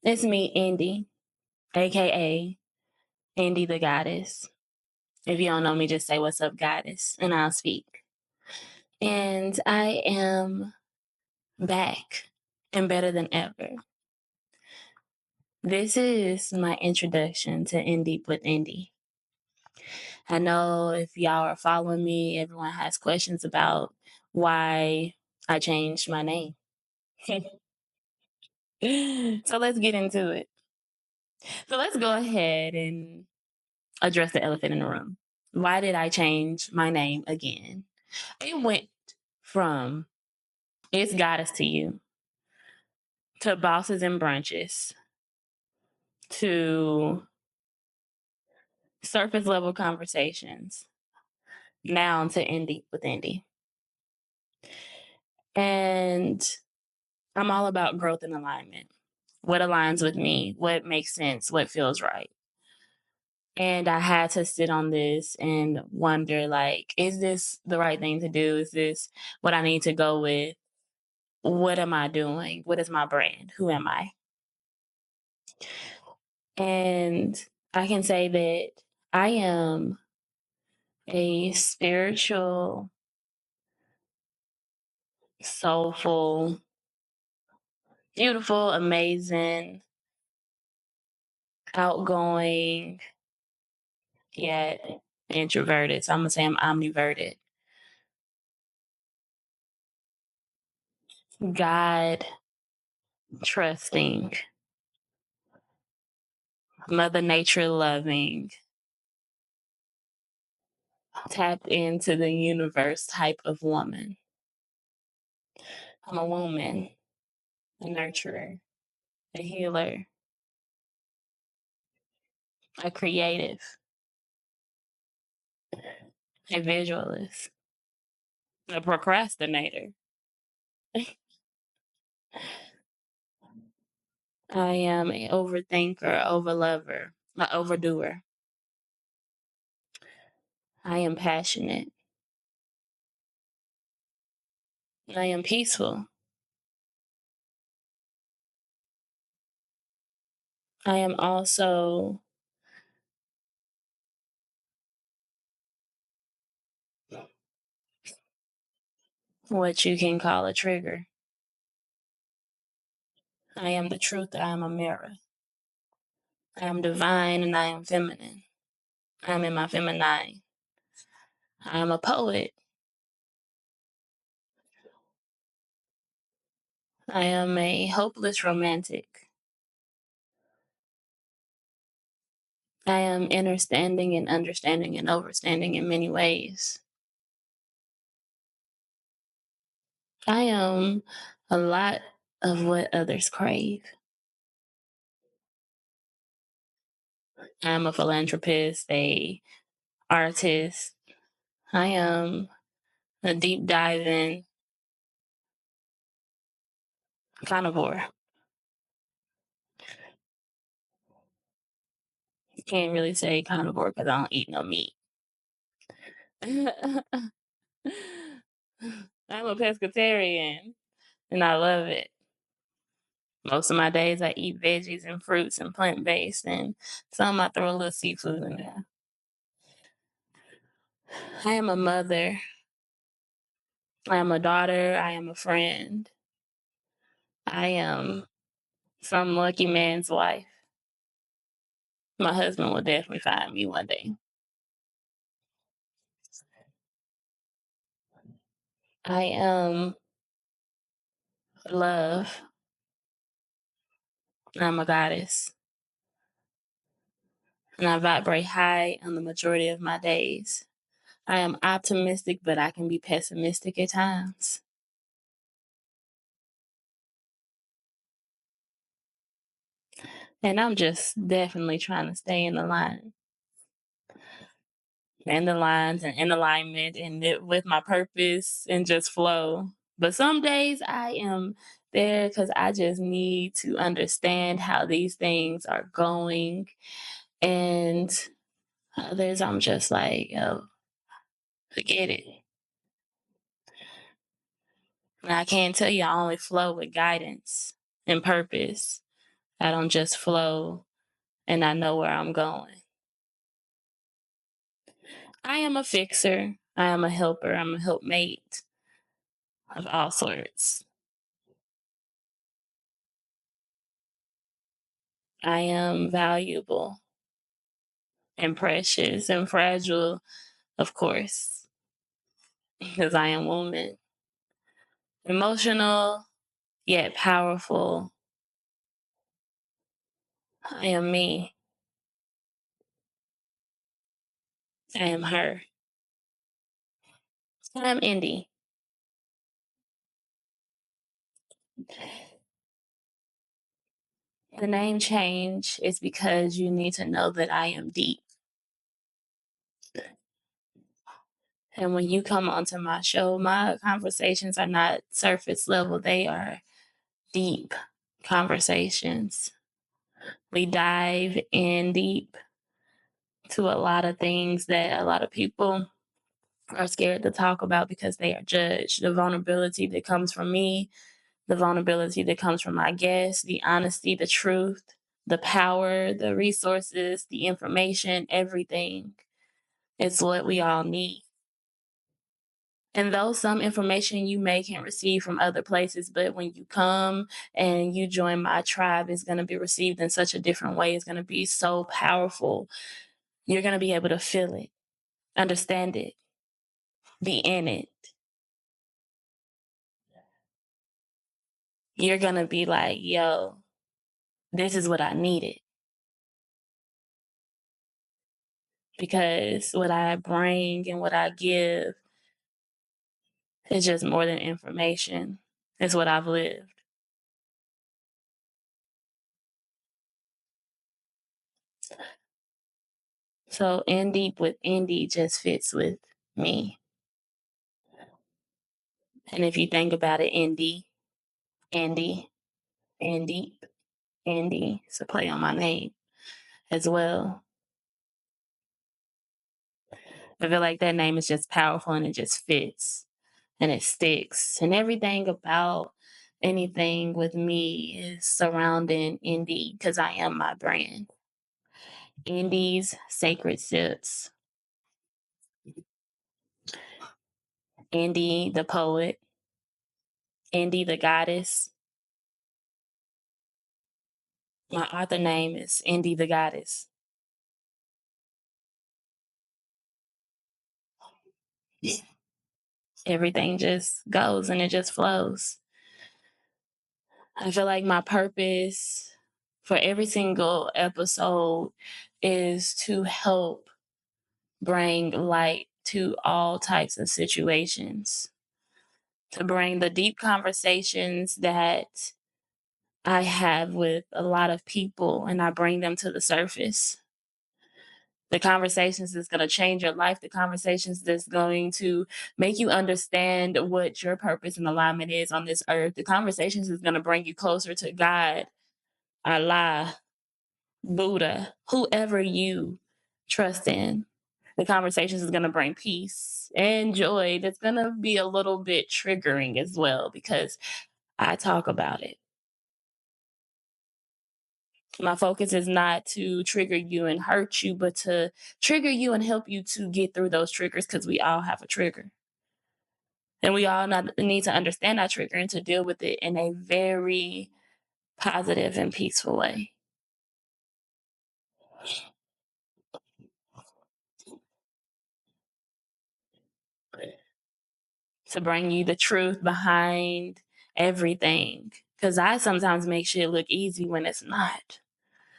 It's me, Indy, aka Indy the Goddess. If you don't know me, just say what's up, Goddess, and I'll speak. And I am back and better than ever. This is my introduction to InDeep with Indy. I know if y'all are following me, everyone has questions about why I changed my name. So let's get into it. So let's go ahead and address the elephant in the room. Why did I change my name again? It went from it's goddess to you to bosses and brunches to surface level conversations now to Indy with Indy. And I'm all about growth and alignment. What aligns with me? What makes sense? What feels right? And I had to sit on this and wonder like, is this the right thing to do? Is this what I need to go with? What am I doing? What is my brand? Who am I? And I can say that I am a spiritual, soulful, beautiful, amazing, outgoing, yet introverted. So I'm going to say I'm omniverted. God trusting, Mother Nature loving, tapped into the universe type of woman. I'm a woman, a nurturer, a healer, a creative, a visualist, a procrastinator. I am a overthinker, overlover, an overdoer. I am passionate. I am peaceful. I am also what you can call a trigger. I am the truth. I am a mirror. I am divine and I am feminine. I am in my feminine. I am a poet. I am a hopeless romantic. I am understanding and overstanding in many ways. I am a lot of what others crave. I am a philanthropist, a artist. I am a deep diving carnivore. Can't really say carnivore because I don't eat no meat. I'm a pescatarian and I love it. Most of my days I eat veggies and fruits and plant based, and some I throw a little seafood in there. I am a mother. I am a daughter. I am a friend. I am some lucky man's wife. My husband will definitely find me one day. I am love. I'm a goddess. And I vibrate high on the majority of my days. I am optimistic, but I can be pessimistic at times. And I'm just definitely trying to stay in the line and the lines and in alignment and with my purpose and just flow. But some days I am there because I just need to understand how these things are going. And others, I'm just like, yo, forget it. And I can't tell you I only flow with guidance and purpose. I don't just flow and I know where I'm going. I am a fixer. I am a helper. I'm a helpmate of all sorts. I am valuable and precious and fragile, of course, because I am woman. Emotional, yet powerful. I am me. I am her. I am Indy. The name change is because you need to know that I am deep. And when you come onto my show, my conversations are not surface level, they are deep conversations. We dive in deep to a lot of things that a lot of people are scared to talk about because they are judged. The vulnerability that comes from me, the vulnerability that comes from my guests, the honesty, the truth, the power, the resources, the information, everything. It's what we all need. And though some information you may can receive from other places, but when you come and you join my tribe, it's going to be received in such a different way. It's going to be so powerful. You're going to be able to feel it, understand it, be in it. You're going to be like, yo, this is what I needed. Because what I bring and what I give is just more than information. It's what I've lived. So InDeep with Indy just fits with me. And if you think about it, Indy, Indy, InDeep, Indy, it's a play on my name as well. I feel like that name is just powerful and it just fits and it sticks. And everything about anything with me is surrounding Indy because I am my brand. Indy's Sacred Sips. Indy the poet. Indy the goddess. My author name is Indy the goddess. Everything just goes and it just flows. I feel like my purpose for every single episode is to help bring light to all types of situations, to bring the deep conversations that I have with a lot of people and I bring them to the surface. The conversations that's going to change your life, the conversations that's going to make you understand what your purpose and alignment is on this earth, the conversations that's going to bring you closer to God, Allah, Buddha, whoever you trust in. The conversations is going to bring peace and joy. That's going to be a little bit triggering as well because I talk about it. My focus is not to trigger you and hurt you, but to trigger you and help you to get through those triggers because we all have a trigger. And we all need to understand our trigger and to deal with it in a very positive and peaceful way. To bring you the truth behind everything. Because I sometimes make shit look easy when it's not.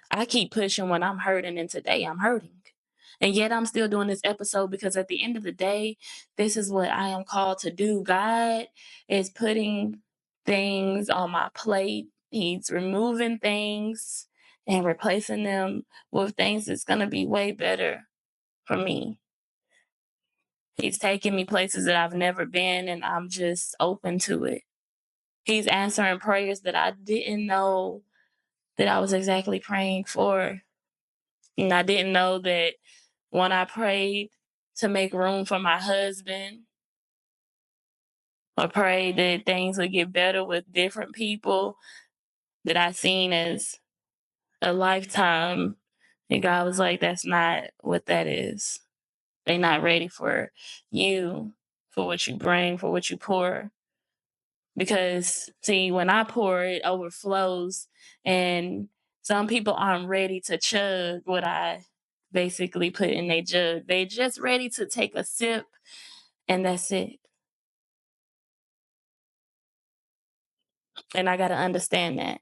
I keep pushing when I'm hurting, and today I'm hurting. And yet I'm still doing this episode because at the end of the day, this is what I am called to do. God is putting things on my plate. He's removing things and replacing them with things that's going to be way better for me. He's taking me places that I've never been, and I'm just open to it. He's answering prayers that I didn't know that I was exactly praying for. And I didn't know that when I prayed to make room for my husband, or prayed that things would get better with different people that I seen as a lifetime. And God was like, that's not what that is. They're not ready for you, for what you bring, for what you pour. Because, see, when I pour, it overflows. And some people aren't ready to chug what I basically put in their jug. They're just ready to take a sip, and that's it. And I got to understand that.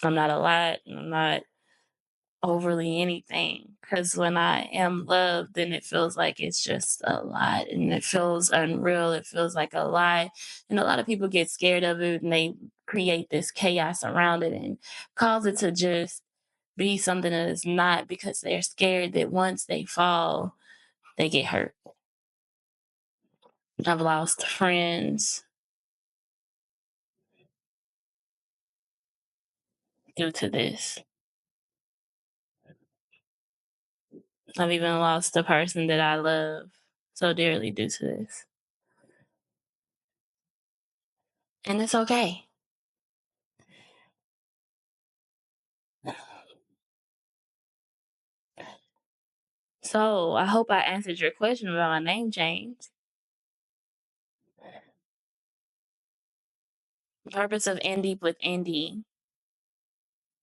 I'm not a lot. I'm not overly anything, because when I am loved, then it feels like it's just a lot and it feels unreal. It feels like a lie. And a lot of people get scared of it and they create this chaos around it and cause it to just be something that is not, because they're scared that once they fall, they get hurt. I've lost friends due to this. I've even lost the person that I love so dearly due to this. And it's okay. So I hope I answered your question about my name change. The purpose of InDeep with Indy.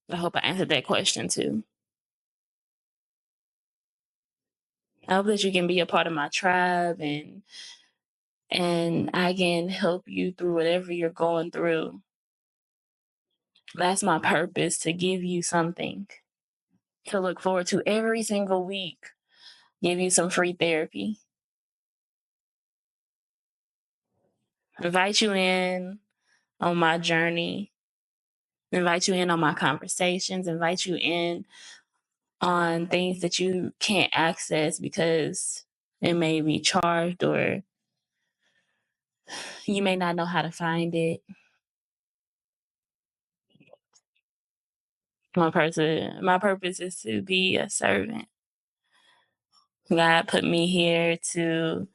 I hope I answered that question too. I hope that you can be a part of my tribe, and I can help you through whatever you're going through. That's my purpose, to give you something to look forward to every single week. Give you some free therapy. Invite you in on my journey. Invite you in on my conversations. Invite you in on things that you can't access because it may be charged, or you may not know how to find it. My purpose is to be a servant. God put me here to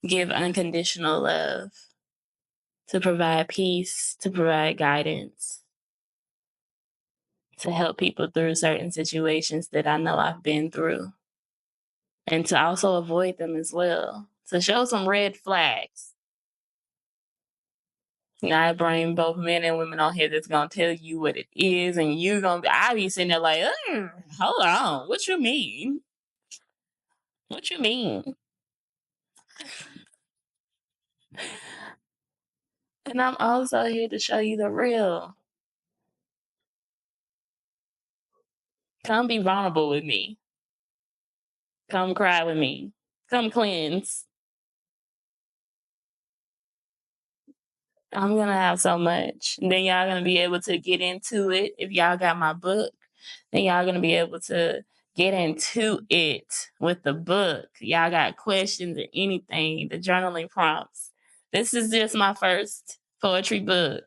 give unconditional love, to provide peace, to provide guidance, to help people through certain situations that I know I've been through, and to also avoid them as well, to show some red flags. I bring both men and women on here that's gonna tell you what it is, and you gonna I be sitting there like, hold on, what you mean? What you mean? And I'm also here to show you the real. Come be vulnerable with me. Come cry with me. Come cleanse. I'm gonna have so much. And then y'all gonna be able to get into it. If y'all got my book, then y'all gonna be able to get into it with the book. Y'all got questions or anything, the journaling prompts. This is just my first poetry book.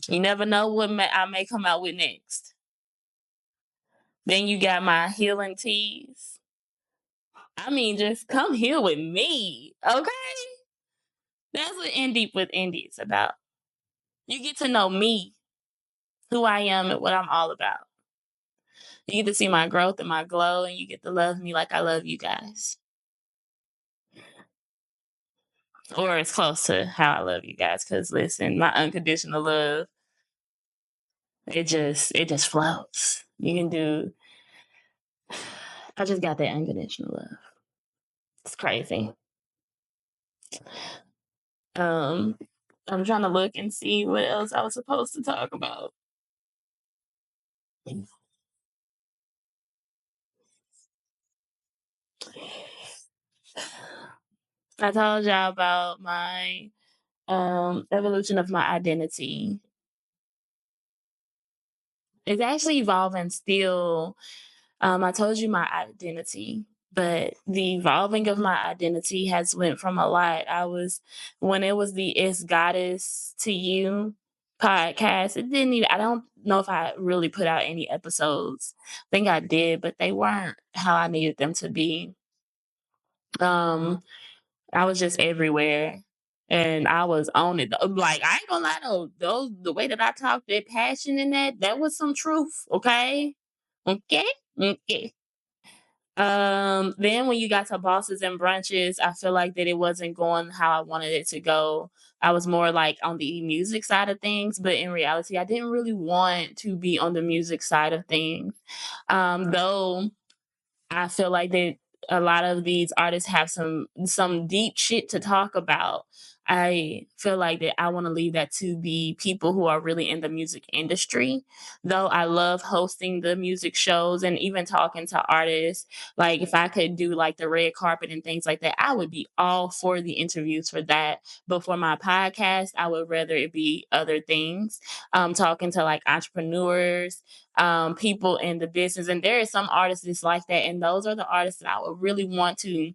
You never know what I may come out with next. Then you got my healing teas. I mean, just come heal with me, okay? That's what InDeep with Indy is about. You get to know me, who I am, and what I'm all about. You get to see my growth and my glow, and you get to love me like I love you guys. Or it's close to how I love you guys, because listen, my unconditional love, it just flows. You can do I just got that unconditional love. It's crazy. Um, I'm trying to look and see what else I was supposed to talk about. I told y'all about my evolution of my identity. It's actually evolving still. I told you my identity, but the evolving of my identity has went from a lot. When it was the It's Goddess to You podcast, it didn't even, I don't know if I really put out any episodes. I think I did, but they weren't how I needed them to be. Um, I was just everywhere. And I was on it. Like, I ain't gonna lie though, the way that I talked, that passion in that was some truth. Okay. Okay. Okay. Then when you got to bosses and brunches, I feel like that it wasn't going how I wanted it to go. I was more like on the music side of things, but in reality, I didn't really want to be on the music side of things. Though I feel like that a lot of these artists have some deep shit to talk about. I feel like that I want to leave that to the people who are really in the music industry. Though I love hosting the music shows and even talking to artists. Like if I could do like the red carpet and things like that, I would be all for the interviews for that. But for my podcast, I would rather it be other things. Talking to like entrepreneurs, people in the business. And there are some artists that's like that. And those are the artists that I would really want to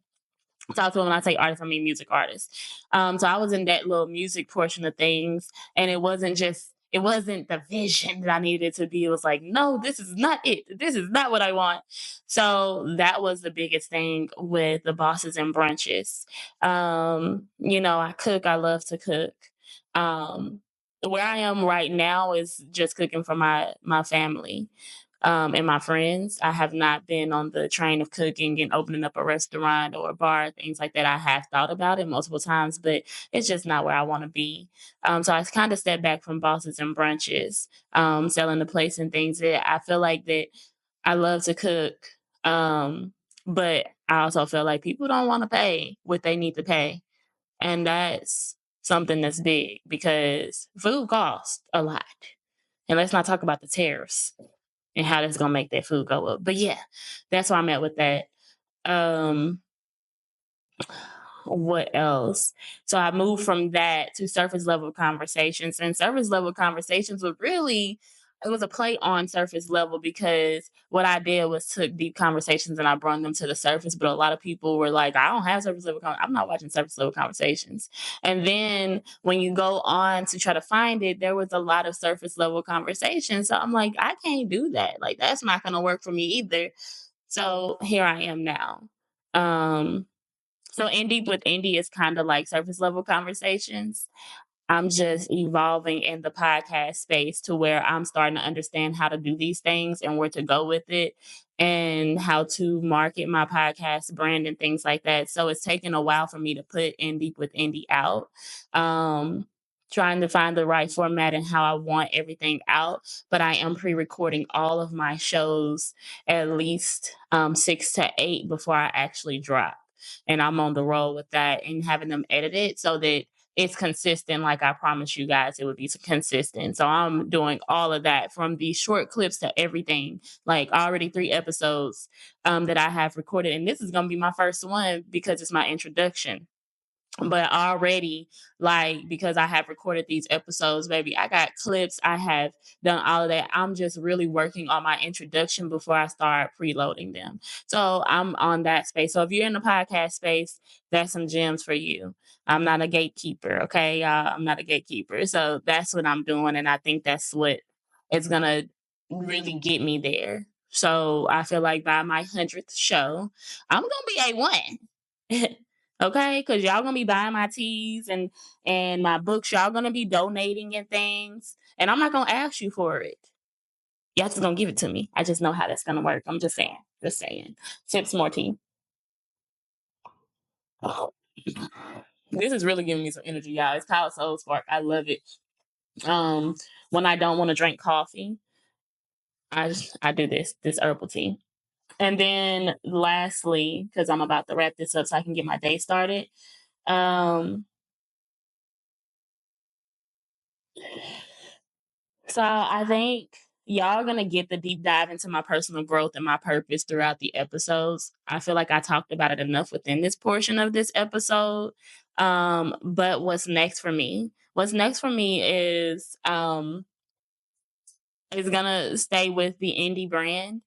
talk to. When I say artists, I mean music artists. So I was in that little music portion of things. And it wasn't the vision that I needed it to be. It was like, no, this is not it. This is not what I want. So that was the biggest thing with the bosses and brunches. I cook. I love to cook. Um, where I am right now is just cooking for my family and my friends. I have not been on the train of cooking and opening up a restaurant or a bar, things like that. I have thought about it multiple times, but it's just not where I want to be. So I kind of stepped back from bosses and brunches, selling the place and things. That I feel like that I love to cook, but I also feel like people don't want to pay what they need to pay, and that's something that's big because food costs a lot. And let's not talk about the tariffs and how that's gonna make that food go up. But yeah, that's where I'm at with that. Um, what else? So I moved from that to surface level conversations, and surface level conversations was really it was a play on surface level because what I did was took deep conversations and I brought them to the surface. But a lot of people were like, I don't have surface level. I'm not watching surface level conversations. And then when you go on to try to find it, there was a lot of surface level conversations. So I'm like, I can't do that. Like that's not going to work for me either. So here I am now. Um, so Indy with Indy is kind of like surface level conversations. I'm just evolving in the podcast space to where I'm starting to understand how to do these things and where to go with it and how to market my podcast brand and things like that. So it's taken a while for me to put InDeep with Indy out. Um, Trying to find the right format and how I want everything out. But I am pre-recording all of my shows at least 6 to 8 before I actually drop. And I'm on the roll with that and having them edited so that it's consistent. Like I promised you guys it would be consistent. So I'm doing all of that from the short clips to everything, like already 3 episodes that I have recorded. And this is going to be my first one because it's my introduction. But already, like, because I have recorded these episodes, baby, I got clips, I have done all of that. I'm just really working on my introduction before I start preloading them. So I'm on that space. So if you're in the podcast space, that's some gems for you. I'm not a gatekeeper, okay, y'all? I'm not a gatekeeper. So that's what I'm doing. And I think that's what is going to really get me there. So I feel like by my 100th show, I'm going to be A1. Okay, because y'all gonna be buying my teas and my books. Y'all gonna be donating and things, and I'm not gonna ask you for it. Y'all just gonna give it to me. I just know how that's gonna work. I'm just saying. Just saying. Sip some more tea. Oh. This is really giving me some energy, y'all. It's called Soul Spark. I love it. Um, when I don't want to drink coffee, I do this herbal tea. And then lastly, because I'm about to wrap this up so I can get my day started. Um, So I think y'all are gonna get the deep dive into my personal growth and my purpose throughout the episodes. I feel like I talked about it enough within this portion of this episode. But what's next for me? What's next for me is gonna stay with the indie brand.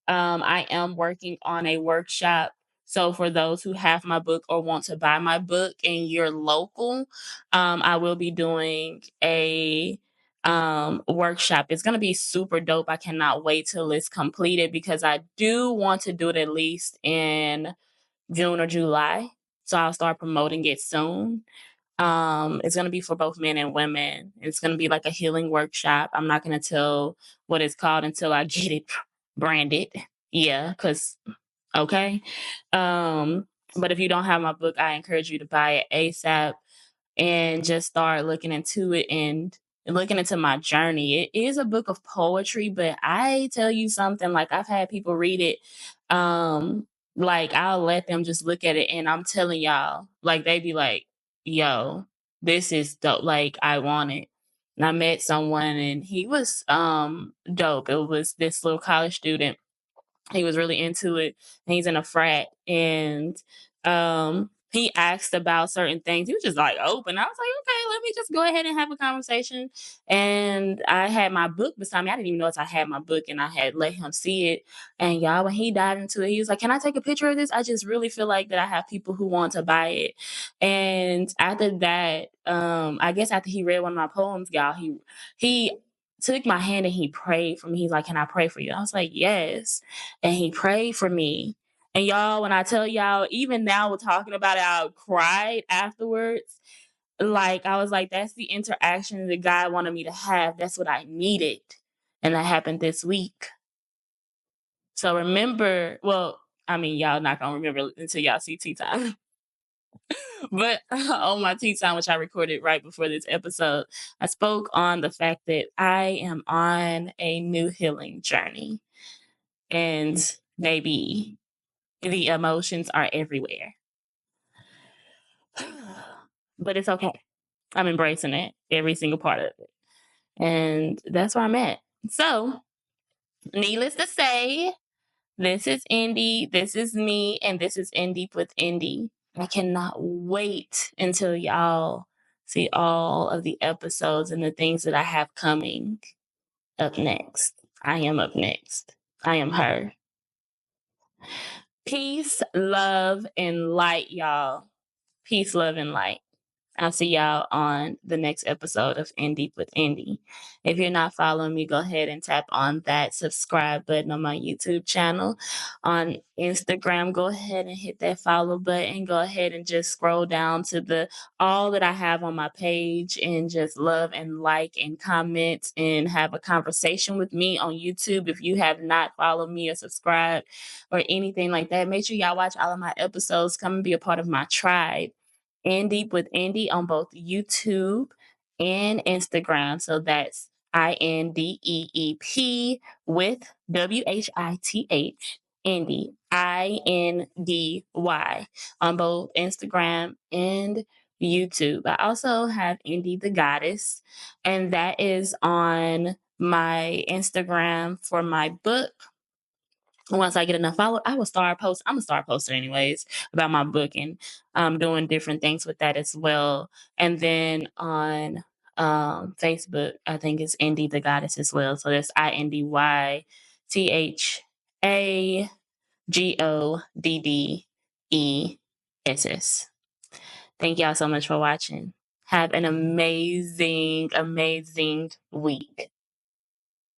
I am working on a workshop. So for those who have my book or want to buy my book and you're local, I will be doing a workshop. It's gonna be super dope. I cannot wait till it's completed because I do want to do it at least in June or July. So I'll start promoting it soon. It's going to be for both men and women. It's going to be like a healing workshop. I'm not going to tell what it's called until I get it branded. Yeah, because, okay. Um, but if you don't have my book, I encourage you to buy it ASAP and just start looking into it and looking into my journey. It is a book of poetry, but I tell you something, like I've had people read it. Like I'll let them just look at it and I'm telling y'all, like they be like, yo, this is dope. Like I want it. And I met someone and he was dope. It was this little college student. He was really into it. And he's in a frat and he asked about certain things. He was just like open. I was like, okay, let me just go ahead and have a conversation. And I had my book beside me. I didn't even know I had my book and I had let him see it. And y'all, when he dived into it, he was like, can I take a picture of this? I just really feel like that I have people who want to buy it. And after that, I guess after he read one of my poems, y'all, he took my hand and he prayed for me. He's like, can I pray for you? I was like, yes. And he prayed for me. And y'all, when I tell y'all, even now we're talking about it, I cried afterwards. Like, I was like, that's the interaction that God wanted me to have. That's what I needed. And that happened this week. So remember, well, I mean, y'all not going to remember until y'all see Tea Time. But on my Tea Time, which I recorded right before this episode, I spoke on the fact that I am on a new healing journey. And baby, the emotions are everywhere. But it's okay. I'm embracing it, every single part of it. And that's where I'm at. So, needless to say, this is Indy, this is me, and this is InDeep with Indy. I cannot wait until y'all see all of the episodes and the things that I have coming up next. I am up next. I am her. Peace, love, and light, y'all. Peace, love, and light. I'll see y'all on the next episode of InDeep with Indy. If you're not following me, go ahead and tap on that subscribe button on my YouTube channel. On Instagram, go ahead and hit that follow button. Go ahead and just scroll down to the all that I have on my page and just love and like and comment and have a conversation with me on YouTube. If you have not followed me or subscribed or anything like that, make sure y'all watch all of my episodes. Come and be a part of my tribe. InDeep with Indy on both YouTube and Instagram. So that's INDEEP with WHITH, Indy, INDY on both Instagram and YouTube. I also have Indy the Goddess, and that is on my Instagram for my book. Once I get enough follow, I will start post. I'm a star poster anyways about my book and doing different things with that as well. And then on Facebook, I think it's Indy the Goddess as well. So that's INDYTHAGODDESS. Thank y'all so much for watching. Have an amazing, amazing week.